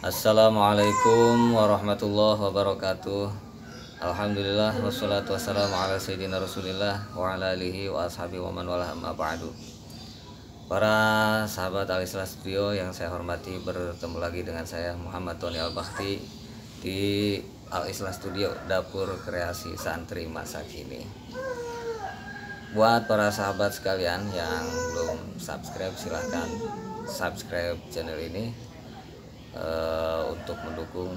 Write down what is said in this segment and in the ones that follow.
Assalamualaikum warahmatullahi wabarakatuh. Alhamdulillah wassalatu wassalamu ala sayyidina Rasulillah wa ala alihi wa ashabihi wa man wala amma ba'du. Para sahabat Al-Islah Studio yang saya hormati, bertemu lagi dengan saya Muhammad Tony Al-Bakhti di Al-Islah Studio, dapur kreasi santri masa kini. Buat para sahabat sekalian yang belum subscribe, silahkan subscribe channel ini untuk mendukung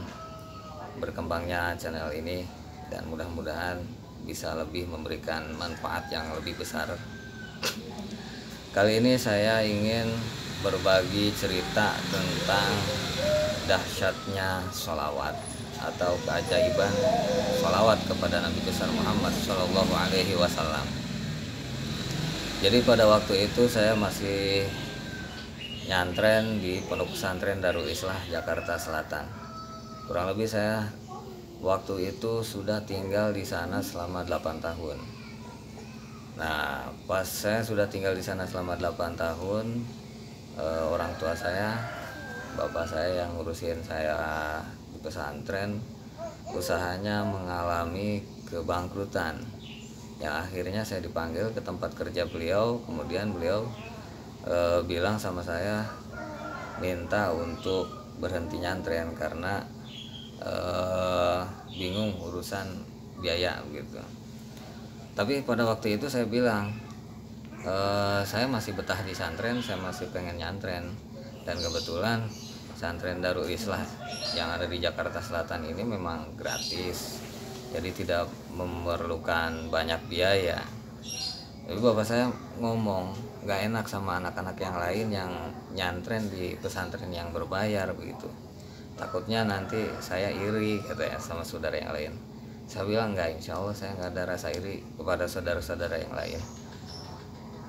berkembangnya channel ini, dan mudah-mudahan bisa lebih memberikan manfaat yang lebih besar. Kali ini saya ingin berbagi cerita tentang dahsyatnya sholawat atau keajaiban sholawat kepada Nabi besar Muhammad Shallallahu Alaihi Wasallam. Jadi pada waktu itu saya masih nyantren di Pondok Pesantren Darul Islah Jakarta Selatan. Kurang lebih saya waktu itu sudah tinggal di sana selama 8 tahun. Nah, pas saya sudah tinggal di sana selama 8 tahun, orang tua saya, bapak saya yang ngurusin saya di pesantren, usahanya mengalami kebangkrutan. Yang akhirnya saya dipanggil ke tempat kerja beliau. Kemudian beliau bilang sama saya, minta untuk berhenti nyantren karena bingung urusan biaya gitu. Tapi pada waktu itu saya bilang, saya masih betah di santren, saya masih pengen nyantren. Dan kebetulan santren Darul Islah yang ada di Jakarta Selatan ini memang gratis, jadi tidak memerlukan banyak biaya. Tapi bapak saya ngomong, gak enak sama anak-anak yang lain yang nyantren di pesantren yang berbayar begitu. Takutnya nanti saya iri, katanya, sama saudara yang lain. Saya bilang enggak, insya Allah saya nggak ada rasa iri kepada saudara-saudara yang lain.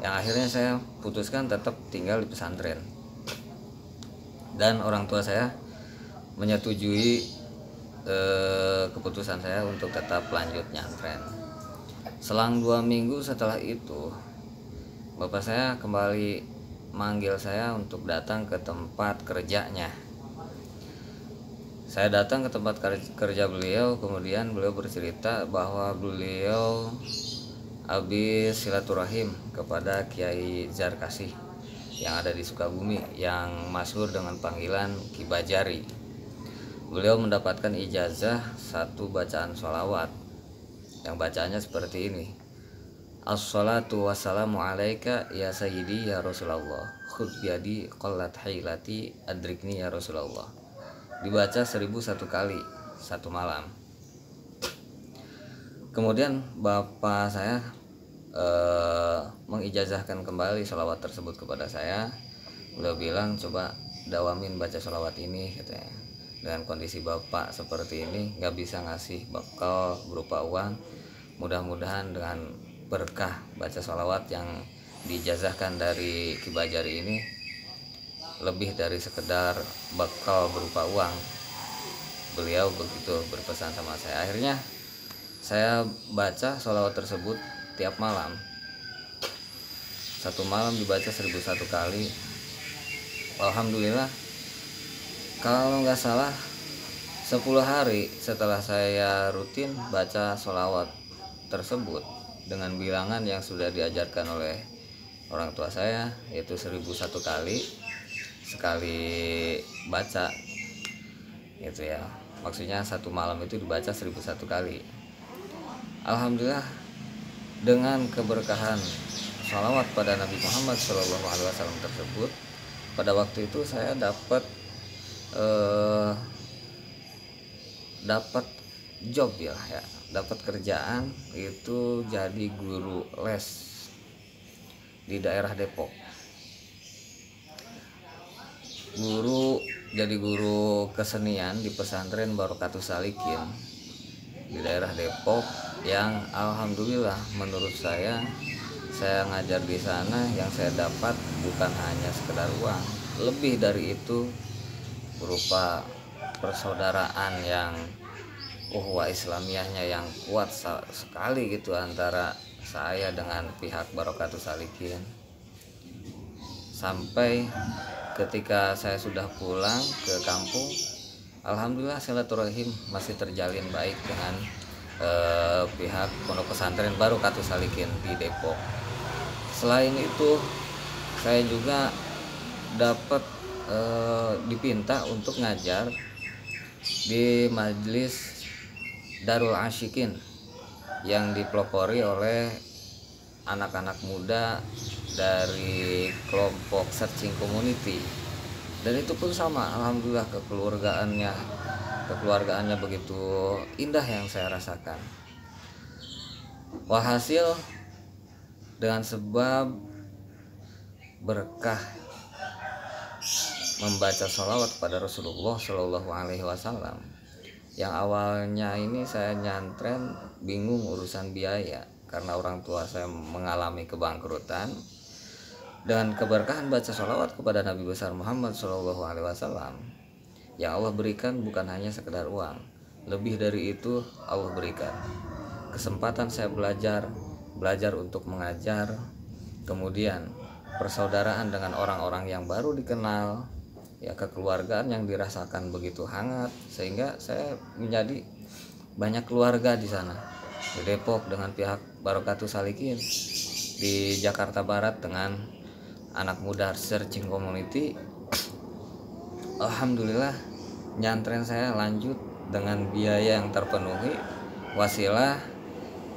Yang akhirnya saya putuskan tetap tinggal di pesantren. Dan orang tua saya menyetujui keputusan saya untuk tetap lanjut nyantren. Selang 2 minggu setelah itu, bapak saya kembali manggil saya untuk datang ke tempat kerjanya. Saya datang ke tempat kerja beliau, kemudian beliau bercerita bahwa beliau habis silaturahim kepada Kiai Zarkasih yang ada di Sukabumi, yang masyhur dengan panggilan Ki Bajari. Beliau mendapatkan ijazah satu bacaan sholawat yang bacanya seperti ini: Assalatu wassalamu alaika ya sayyidi ya Rasulullah, khudh biyadi qallat hailati adrikni ya Rasulullah. Dibaca 1001 kali satu malam. Kemudian bapak saya mengijazahkan kembali sholawat tersebut kepada saya. Beliau bilang, coba dawamin baca sholawat ini, katanya. Dengan kondisi bapak seperti ini, gak bisa ngasih bekal berupa uang. Mudah-mudahan dengan berkah baca sholawat yang diijazahkan dari Ki Bajari ini, lebih dari sekedar bekal berupa uang. Beliau begitu berpesan sama saya. Akhirnya saya baca sholawat tersebut tiap malam. Satu malam dibaca 1001 kali. Alhamdulillah, kalau nggak salah 10 hari setelah saya rutin baca sholawat tersebut dengan bilangan yang sudah diajarkan oleh orang tua saya, yaitu 1001 kali sekali baca gitu ya. Maksudnya satu malam itu dibaca 1001 kali. Alhamdulillah, dengan keberkahan sholawat pada Nabi Muhammad SAW tersebut, pada waktu itu saya dapat job ya, dapat kerjaan itu jadi guru les di daerah Depok. Jadi guru kesenian di pesantren Barokatus Salikin di daerah Depok, yang alhamdulillah menurut saya ngajar di sana, yang saya dapat bukan hanya sekedar uang, lebih dari itu, berupa persaudaraan yang uhwah Islamiyahnya yang kuat sekali gitu antara saya dengan pihak Barokatus Salikin. Sampai ketika saya sudah pulang ke kampung, Alhamdulillah silaturahim masih terjalin baik dengan pihak Pondok Pesantren Barokatus Salikin di Depok. Selain itu saya juga dapat dipinta untuk ngajar di majelis Darul Asyikin yang dipelopori oleh anak-anak muda dari kelompok Searching Community. Dan itu pun sama, alhamdulillah kekeluargaannya begitu indah yang saya rasakan. Walhasil dengan sebab berkah membaca sholawat kepada Rasulullah Shallallahu Alaihi Wasallam, yang awalnya ini saya nyantren bingung urusan biaya karena orang tua saya mengalami kebangkrutan, dan keberkahan baca sholawat kepada Nabi besar Muhammad Shallallahu Alaihi Wasallam yang Allah berikan bukan hanya sekedar uang, lebih dari itu Allah berikan kesempatan saya belajar untuk mengajar, kemudian persaudaraan dengan orang-orang yang baru dikenal, ya kekeluargaan yang dirasakan begitu hangat, sehingga saya menjadi banyak keluarga di sana, di Depok dengan pihak Barokatus Salikin, di Jakarta Barat dengan anak muda Searching Community. Alhamdulillah nyantren saya lanjut dengan biaya yang terpenuhi, wasilah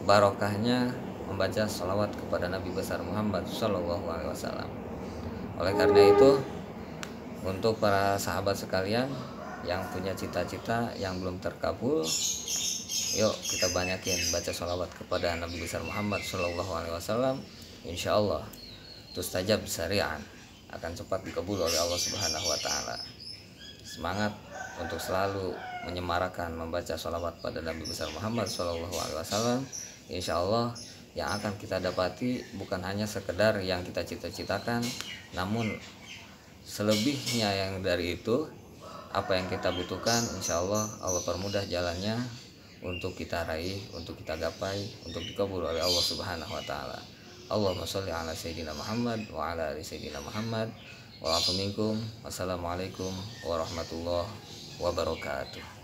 barokahnya membaca sholawat kepada Nabi besar Muhammad Shallallahu Alaihi Wasallam. Oleh karena itu, untuk para sahabat sekalian yang punya cita-cita yang belum terkabul, yuk kita banyakin baca sholawat kepada Nabi besar Muhammad Shallallahu Alaihi Wasallam. Insya Allah tustajab syari'an, akan cepat dikabul oleh Allah Subhanahu Wa Taala. Semangat untuk selalu menyemarakan membaca sholawat pada Nabi besar Muhammad Shallallahu Alaihi Wasallam. Insya Allah yang akan kita dapati bukan hanya sekedar yang kita cita-citakan, namun selebihnya yang dari itu, apa yang kita butuhkan, insya Allah Allah permudah jalannya untuk kita raih, untuk kita gapai, untuk dikabul oleh Allah Subhanahu Wa Taala. Allahumma sholli ala Sayyidina Muhammad wa ala ali Sayyidina Muhammad wa afu minkum. Wassalamualaikum warahmatullahi wabarakatuh.